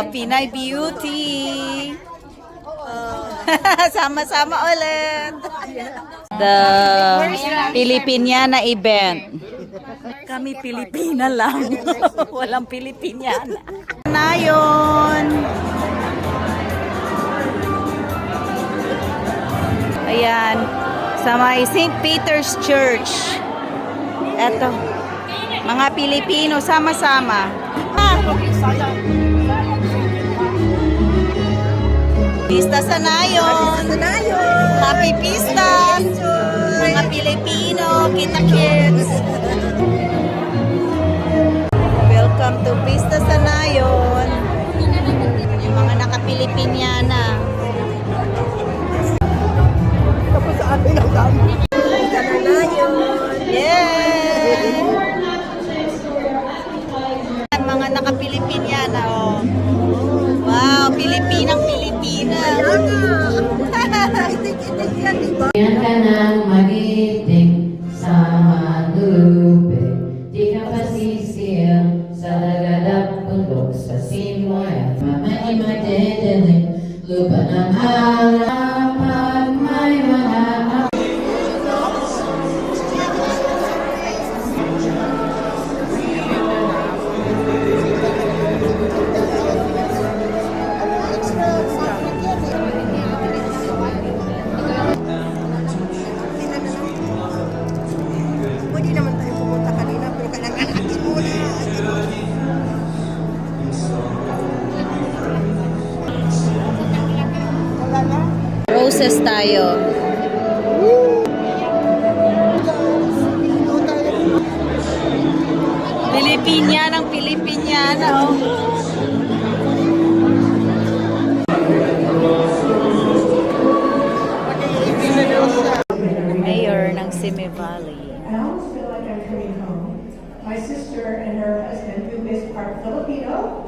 Pinay Beauty. Sama-sama ulit. The Filipiniana event. Kami Pilipina lang. Walang Pilipiniana. Na yun. Ayan. Sa may St. Peter's Church. Eto. Mga Pilipino sama-sama. Pista sa Nayon. Happy Pista. Mga Pilipino, kita kids. Welcome to Pista sa Nayon. Yung mga naka-Pilipiniana. Tapos sa atin ang dami. Sa Nayon. Yeah! Mga naka-Pilipiniana, oh. Wow, Pilipinang Pilipina. Itik-itik yan, diba? Yan ka nang magiting sa manupe, di ka pasisiyang sa dagadap bundok sa simoy. Mamay madedele, lupa ng harapan, may mga Pwede naman tayo pumunta kanina, pero kailangan natin muna. Wala na. Roses tayo. Pilipinianang Pilipiniana, oh. Mayor ng Simi Valley. I almost feel like I'm coming home. My sister and her husband, who is part Filipino,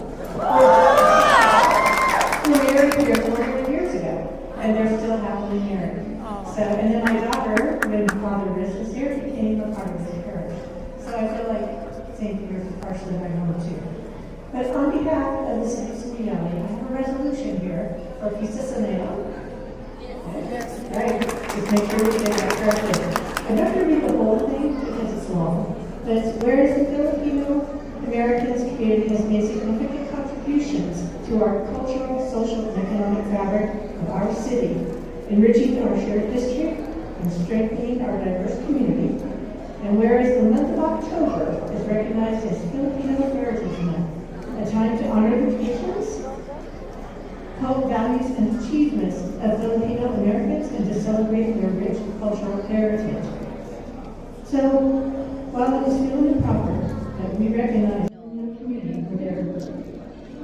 who married here 41 years ago, and they're still happily married. So, and then my daughter, when Father Rich was here, became a part of the church. So I feel like St. Peter's is partially my home too. But on behalf of the city of Simi Valley, I have a resolution here for Pisa Saneo. Right, just make sure we get that correctly. I'm not going to read the whole thing because it's long, but it's whereas the Filipino Americans community has made significant contributions to our cultural, social, and economic fabric of our city, enriching our shared history and strengthening our diverse community. And whereas the month of October is recognized as Filipino Heritage Month, a time to honor the traditions, core values and achievements of Filipino Americans and to celebrate their rich cultural heritage. So, while it is feeling proper that we recognize the community for their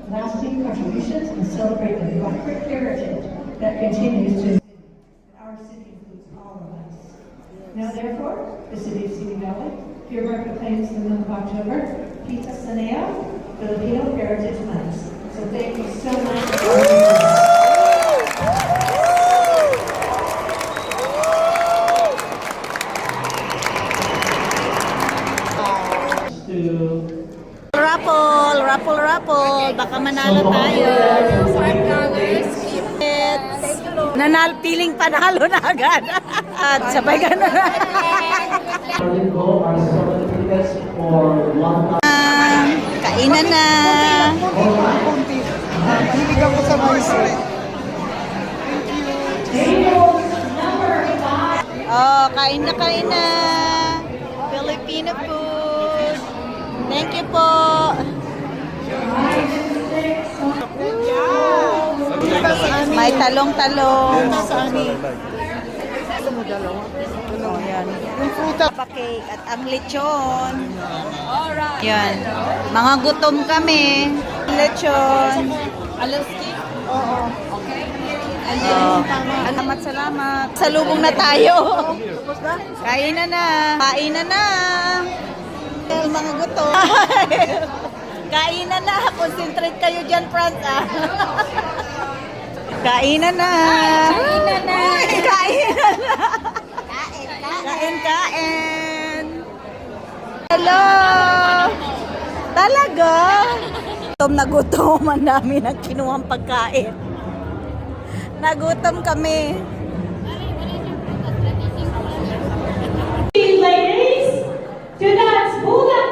lasting contributions and celebrate the vibrant heritage that continues to our city includes all of us. Now, therefore, the city of Simi Valley hereby proclaims the month of October Pizza Saneo Filipino Heritage Month. So thank you so much for joining us. Raffle. Baka manalo tayo. Piling panalo na agad. At sabay ka na. Kainan na. Mahilig ako sa mais. Oh, kain na. Filipino food. Thank you po. May talong-talong. Oh, yan. Yung fruta. Cake at ang lechon. Yan. Mga gutom kami. Lechon. Oo. Oh. Salamat. Salubong na tayo. Kain na. Mga gutom. Kain na. Concentrate kayo dyan, Franz. Kain na. Kain. Hello. Talaga? gutom na gutom. Ang dami ng kinuhang pagkain. Nagutom kami. Ladies, to dance, bulat